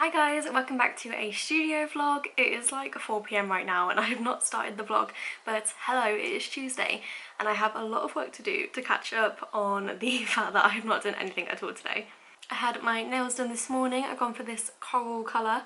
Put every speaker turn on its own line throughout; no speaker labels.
Hi guys, welcome back to a studio vlog. It is like 4 p.m. right now and I have not started the vlog, but hello, it is Tuesday and I have a lot of work to do to catch up on the fact that I have not done anything at all today. I had my nails done this morning. I've gone for this coral colour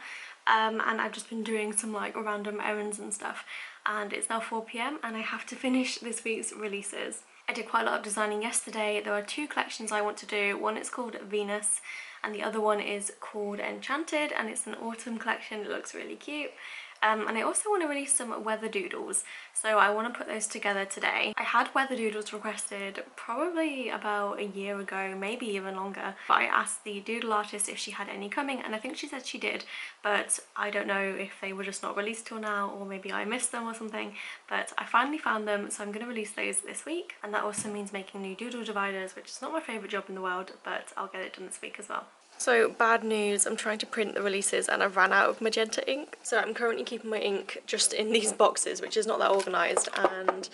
and I've just been doing some like random errands and stuff, and it's now 4 p.m. and I have to finish this week's releases. I did quite a lot of designing yesterday. There are two collections I want to do. One is called Venus and the other one is called Enchanted, and it's an autumn collection. It looks really cute. And I also want to release some weather doodles, so I want to put those together today. I had weather doodles requested probably about a year ago, maybe even longer, but I asked the doodle artist if she had any coming and I think she said she did, but I don't know if they were just not released till now or maybe I missed them or something. But I finally found them, so I'm going to release those this week, and that also means making new doodle dividers, which is not my favourite job in the world, but I'll get it done this week as well. So bad news, I'm trying to print the releases and I've ran out of magenta ink. So I'm currently keeping my ink just in these boxes, which is not that organised, and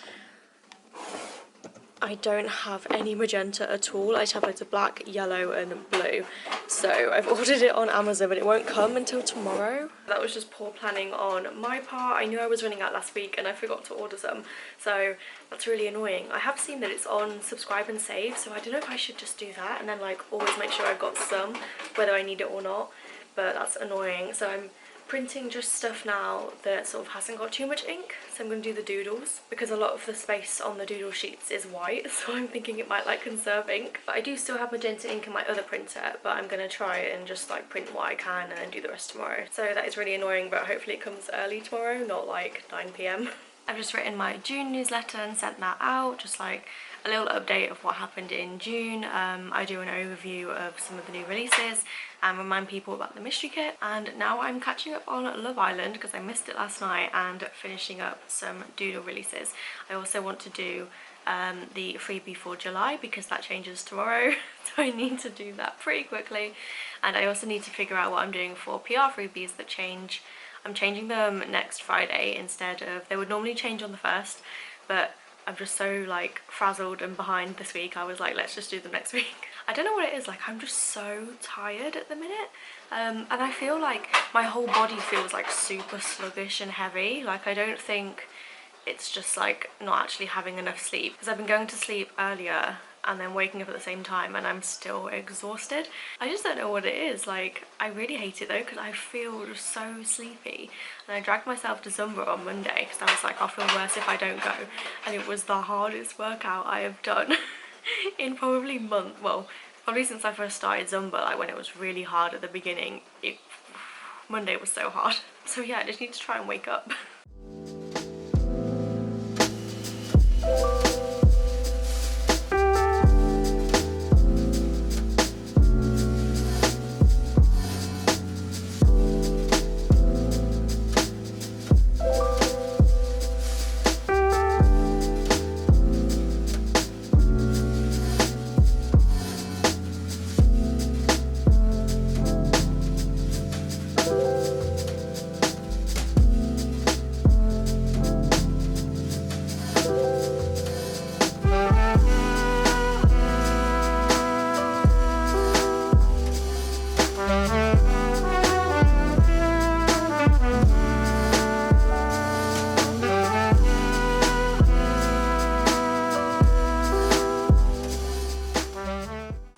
I don't have any magenta at all. I just have loads of black, yellow and blue. So I've ordered it on Amazon but it won't come until tomorrow. That was just poor planning on my part. I knew I was running out last week and I forgot to order some, so that's really annoying. I have seen that it's on subscribe and save, so I don't know if I should just do that and then like always make sure I've got some, whether I need it or not, but that's annoying. So I'm printing just stuff now that sort of hasn't got too much ink, so I'm going to do the doodles because a lot of the space on the doodle sheets is white, so I'm thinking it might like conserve ink. But I do still have magenta ink in my other printer, but I'm going to try and just like print what I can and then do the rest tomorrow. So that is really annoying, but hopefully it comes early tomorrow, not like 9 p.m. I've just written my June newsletter and sent that out, just like a little update of what happened in June. I do an overview of some of the new releases and remind people about the mystery kit. And now I'm catching up on Love Island because I missed it last night, and finishing up some doodle releases. I also want to do the freebie for July because that changes tomorrow, so I need to do that pretty quickly. And I also need to figure out what I'm doing for PR freebies that change. I'm changing them next Friday instead of, they would normally change on the 1st, but I'm just so like frazzled and behind this week. I was like, let's just do them next week. I don't know what it is, like I'm just so tired at the minute, and I feel like my whole body feels like super sluggish and heavy. Like I don't think it's just like not actually having enough sleep, because I've been going to sleep earlier and then waking up at the same time and I'm still exhausted. I just don't know what it is. Like I really hate it though because I feel just so sleepy, and I dragged myself to Zumba on Monday because I was like, I'll feel worse if I don't go, and it was the hardest workout I have done in probably probably since I first started Zumba. Like when it was really hard at the beginning, Monday was so hard. So yeah, I just need to try and wake up.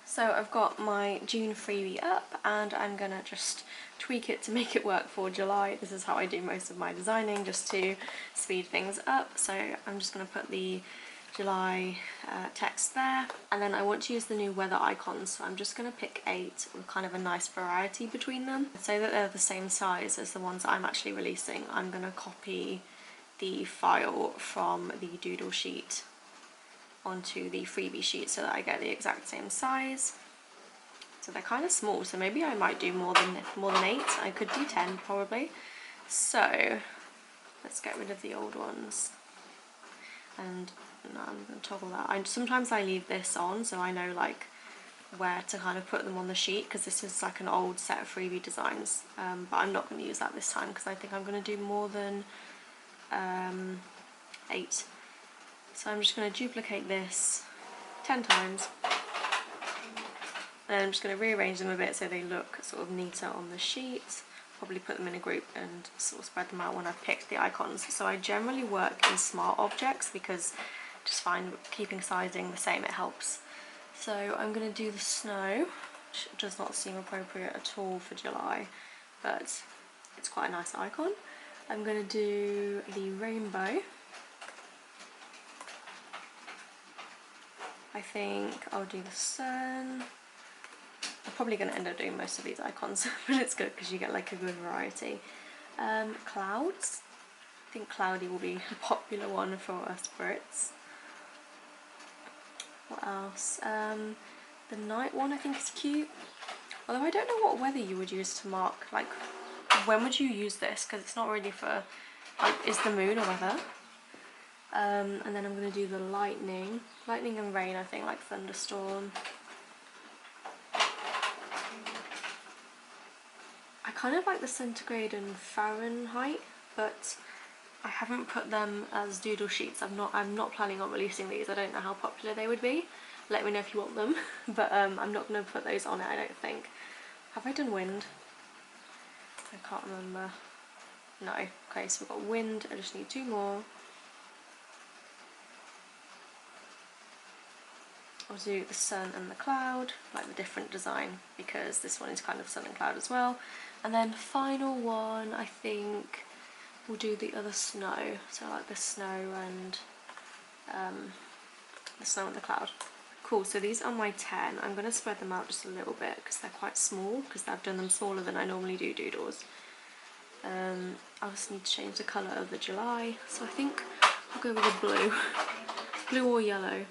So I've got my June freebie up and I'm gonna just tweak it to make it work for July. This is how I do most of my designing, just to speed things up. So I'm just gonna put the July text there, and then I want to use the new weather icons, so I'm just gonna pick 8 with kind of a nice variety between them so that they're the same size as the ones that I'm actually releasing. I'm gonna copy the file from the doodle sheet onto the freebie sheet so that I get the exact same size. So they're kind of small, so maybe I might do more than 8. I could do 10 probably. So let's get rid of the old ones, and no, I'm going to toggle that. Sometimes I leave this on so I know like where to kind of put them on the sheet, because this is like an old set of freebie designs, but I'm not going to use that this time because I think I'm going to do more than 8. So I'm just going to duplicate this 10 times And I'm just going to rearrange them a bit so they look sort of neater on the sheet. Probably put them in a group and sort of spread them out when I've picked the icons. So I generally work in smart objects because I just find keeping sizing the same, it helps. So I'm going to do the snow, which does not seem appropriate at all for July, but it's quite a nice icon. I'm going to do the rainbow. I think I'll do the sun. I'm probably going to end up doing most of these icons, but it's good because you get like a good variety. Clouds. I think cloudy will be a popular one for us Brits. What else? The night one I think is cute. Although I don't know what weather you would use to mark, like when would you use this? Because it's not really for, like, is the moon or weather? And then I'm going to do the lightning. Lightning and rain, I think, like thunderstorm. I kind of like the centigrade and Fahrenheit, but I haven't put them as doodle sheets. I'm not planning on releasing these. I don't know how popular they would be. Let me know if you want them, but I'm not going to put those on it, I don't think. Have I done wind? I can't remember. No. Okay, so we've got wind. I just need 2 more. I'll do the sun and the cloud, like the different design, because this one is kind of sun and cloud as well. And then final one, I think we'll do the other snow. So like the snow and the cloud. Cool, so these are my 10. I'm going to spread them out just a little bit because they're quite small, because I've done them smaller than I normally do doodles. I just need to change the colour of the July, so I think I'll go with a blue. Blue or yellow.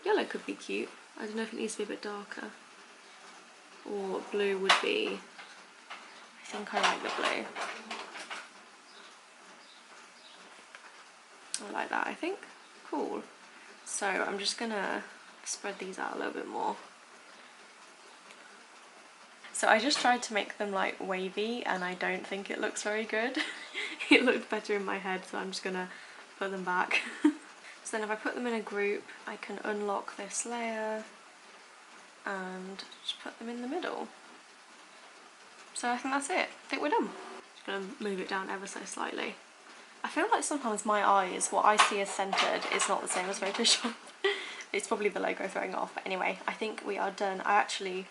Yellow could be cute. I don't know if it needs to be a bit darker. Or blue would be... I think I like the blue. I like that, I think. Cool. So I'm just gonna spread these out a little bit more. So I just tried to make them like wavy and I don't think it looks very good. It looked better in my head, so I'm just gonna put them back. So then if I put them in a group, I can unlock this layer and just put them in the middle. So I think that's it. I think we're done. Just gonna move it down ever so slightly. I feel like sometimes my eyes, what I see as centered, is not the same as Photoshop. It's probably the logo throwing off, but anyway, I think we are done. I actually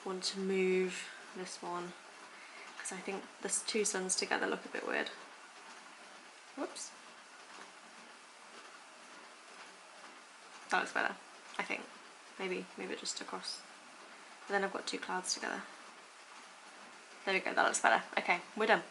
want to move this one because I think the 2 suns together look a bit weird. Whoops. That looks better, I think. Maybe move it just across. But then I've got 2 clouds together. There we go, that looks better. Okay, we're done.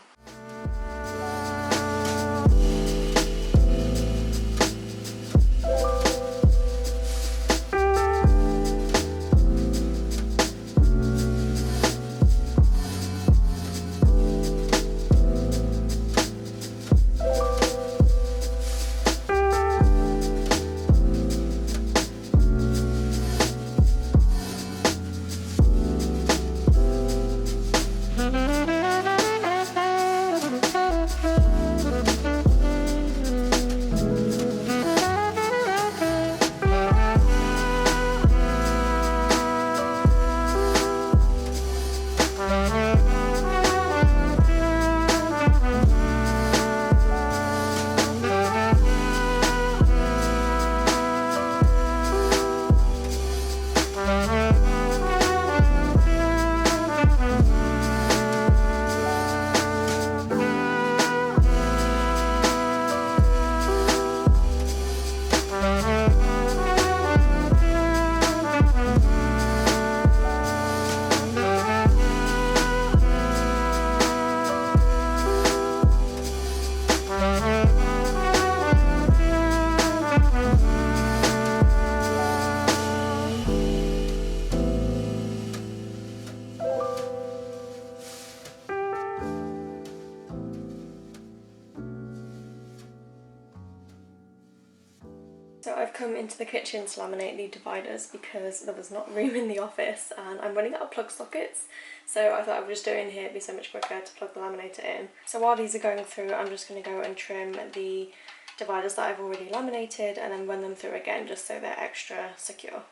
So I've come into the kitchen to laminate the dividers because there was not room in the office and I'm running out of plug sockets, so I thought I would just do it in here, it'd be so much quicker to plug the laminator in. So while these are going through, I'm just going to go and trim the dividers that I've already laminated and then run them through again just so they're extra secure.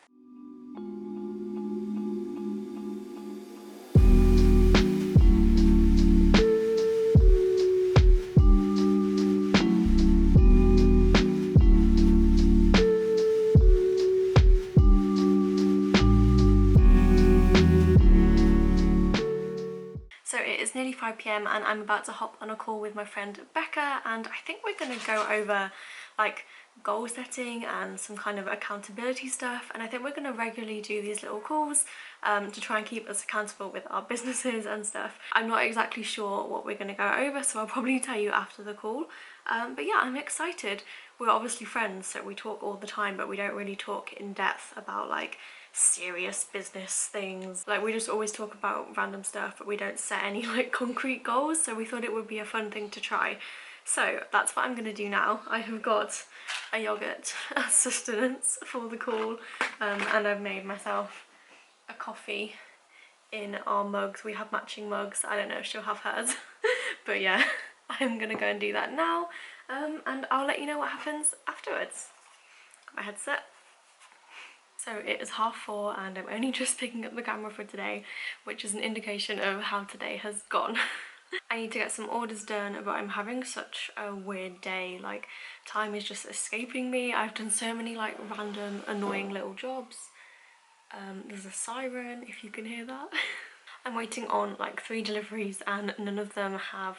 So it is nearly 5 p.m. and I'm about to hop on a call with my friend Becca, and I think we're going to go over like goal setting and some kind of accountability stuff, and I think we're going to regularly do these little calls to try and keep us accountable with our businesses and stuff. I'm not exactly sure what we're going to go over, so I'll probably tell you after the call. But yeah, I'm excited. We're obviously friends, so we talk all the time, but we don't really talk in depth about like serious business things. Like, we just always talk about random stuff, but we don't set any like concrete goals, so we thought it would be a fun thing to try. So that's what I'm gonna do now. I have got a yogurt as sustenance for the call, and I've made myself a coffee in our mugs. We have matching mugs. I don't know if she'll have hers but yeah, I'm gonna go and do that now, and I'll let you know what happens afterwards. Got my headset. So it is 4:30 and I'm only just picking up the camera for today, which is an indication of how today has gone. I need to get some orders done, but I'm having such a weird day. Like, time is just escaping me. I've done so many like random annoying little jobs. There's a siren, if you can hear that. I'm waiting on like 3 deliveries and none of them have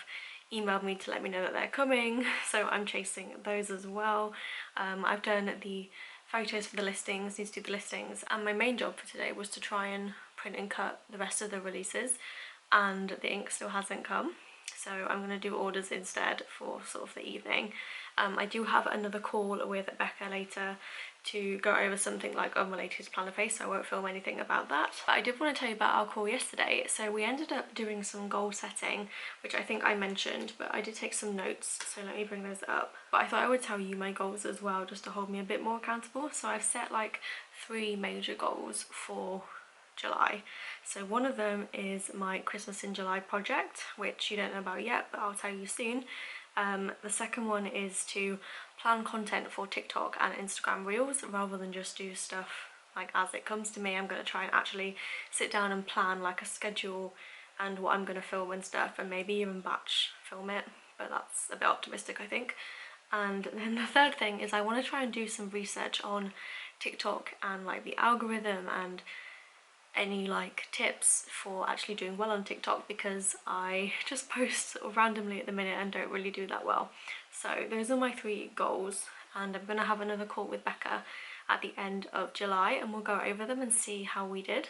emailed me to let me know that they're coming, so I'm chasing those as well. I've done the photos for the listings, need to do the listings, and my main job for today was to try and print and cut the rest of the releases, and the ink still hasn't come, so I'm going to do orders instead for sort of the evening. I do have another call with Becca later to go over something like unrelated to Plannerface, so I won't film anything about that. But I did want to tell you about our call yesterday. So we ended up doing some goal setting, which I think I mentioned, but I did take some notes, so let me bring those up. But I thought I would tell you my goals as well, just to hold me a bit more accountable. So I've set like 3 major goals for July. So one of them is my Christmas in July project, which you don't know about yet, but I'll tell you soon. The second one is to plan content for TikTok and Instagram Reels rather than just do stuff like as it comes to me. I'm going to try and actually sit down and plan like a schedule and what I'm going to film and stuff, and maybe even batch film it, but that's a bit optimistic, I think. And then the third thing is I want to try and do some research on TikTok and like the algorithm and any like tips for actually doing well on TikTok, because I just post sort of randomly at the minute and don't really do that well. So those are my 3 goals, and I'm going to have another call with Becca at the end of July and we'll go over them and see how we did.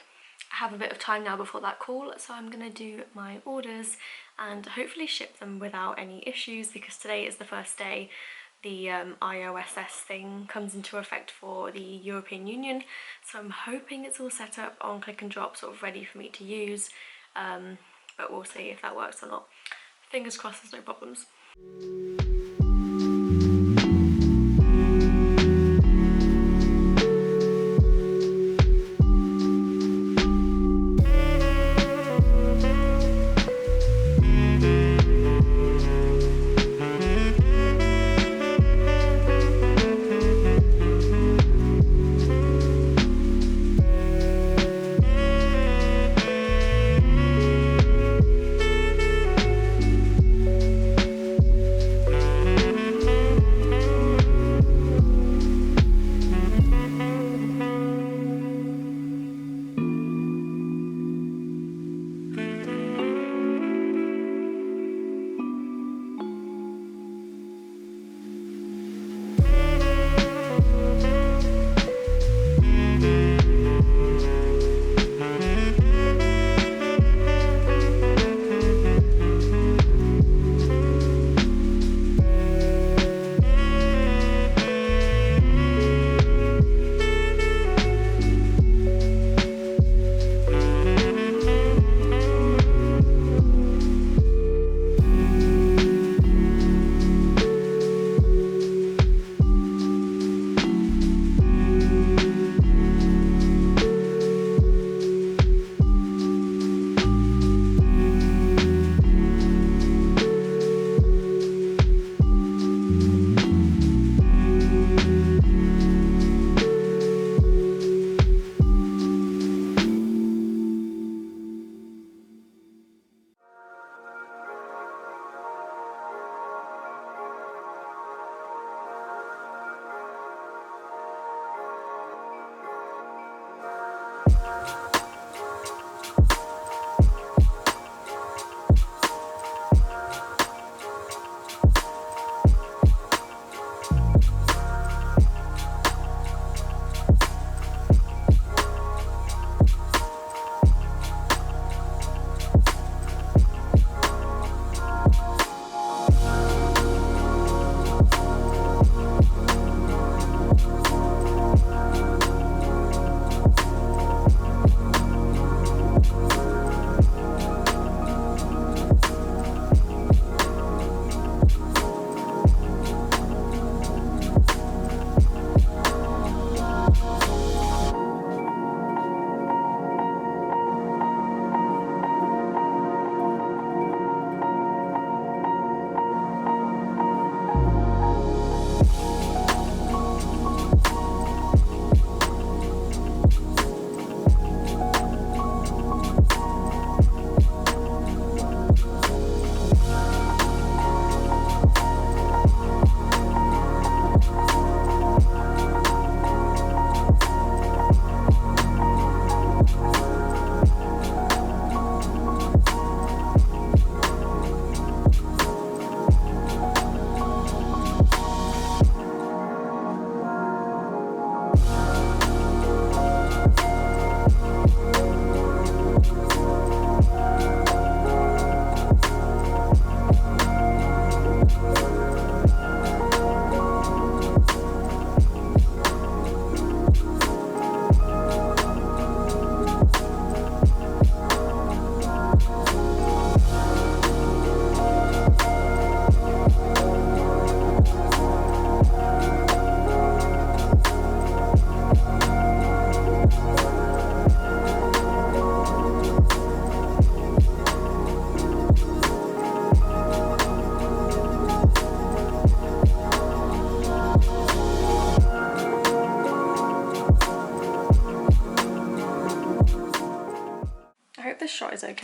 I have a bit of time now before that call, so I'm going to do my orders and hopefully ship them without any issues, because today is the first day the IOSS thing comes into effect for the European Union, so I'm hoping it's all set up on click and drop, sort of ready for me to use, but we'll see if that works or not. Fingers crossed there's no problems.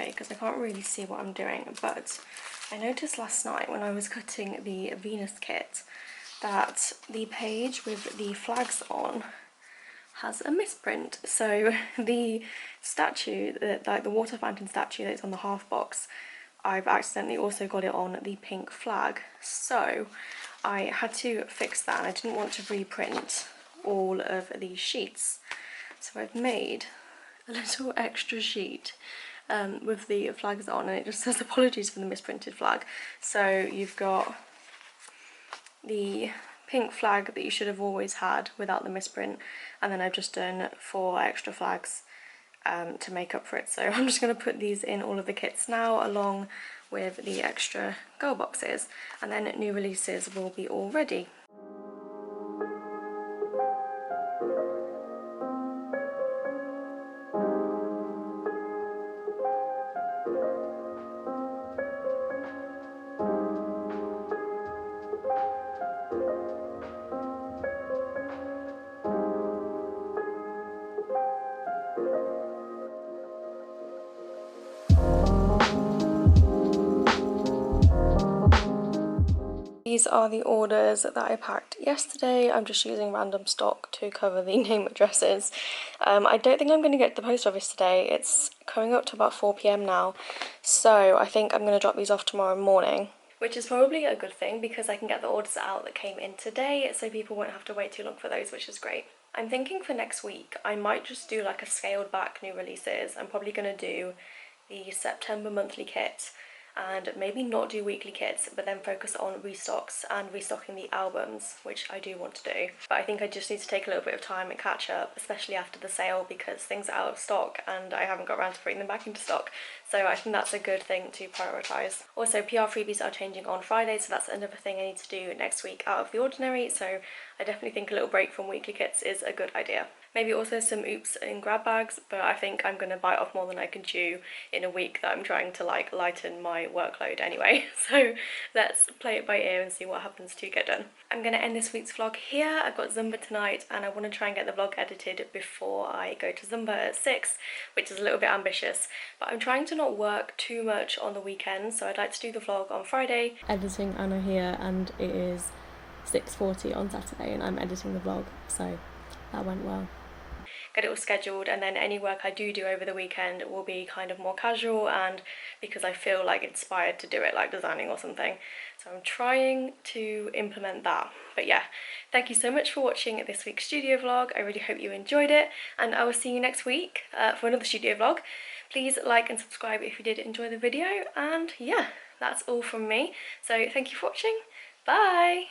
okay because I can't really see what I'm doing, but I noticed last night when I was cutting the Venus kit that the page with the flags on has a misprint. So the statue, like the water fountain statue that's on the half box, I've accidentally also got it on the pink flag. So I had to fix that, and I didn't want to reprint all of these sheets. So I've made a little extra sheet with the flags on, and it just says apologies for the misprinted flag. So you've got the pink flag that you should have always had without the misprint, and then I've just done 4 extra flags to make up for it. So I'm just going to put these in all of the kits now, along with the extra girl boxes, and then new releases will be all ready. These are the orders that I packed yesterday. I'm just using random stock to cover the name addresses. I don't think I'm going to get to the post office today. It's coming up to about 4 PM now, so I think I'm going to drop these off tomorrow morning, which is probably a good thing because I can get the orders out that came in today, so people won't have to wait too long for those, which is great. I'm thinking for next week I might just do like a scaled back new releases. I'm probably going to do the September monthly kit and maybe not do weekly kits, but then focus on restocks and restocking the albums, which I do want to do. But I think I just need to take a little bit of time and catch up, especially after the sale, because things are out of stock and I haven't got around to putting them back into stock. So I think that's a good thing to prioritise. Also, PR freebies are changing on Friday, so that's another thing I need to do next week out of the ordinary. So I definitely think a little break from weekly kits is a good idea. Maybe also some oops and grab bags, but I think I'm going to bite off more than I can chew in a week that I'm trying to like lighten my workload anyway. So let's play it by ear and see what happens to get done. I'm going to end this week's vlog here. I've got Zumba tonight and I want to try and get the vlog edited before I go to Zumba at 6, which is a little bit ambitious, but I'm trying to not work too much on the weekends, so I'd like to do the vlog on Friday. Editing Anna here, and it is 6:40 on Saturday and I'm editing the vlog, so that went well. Get it all scheduled, and then any work I do over the weekend will be kind of more casual and because I feel like inspired to do it, like designing or something. So I'm trying to implement that. But yeah, thank you so much for watching this week's studio vlog. I really hope you enjoyed it, and I will see you next week for another studio vlog. Please like and subscribe if you did enjoy the video, and yeah, that's all from me. So thank you for watching. Bye!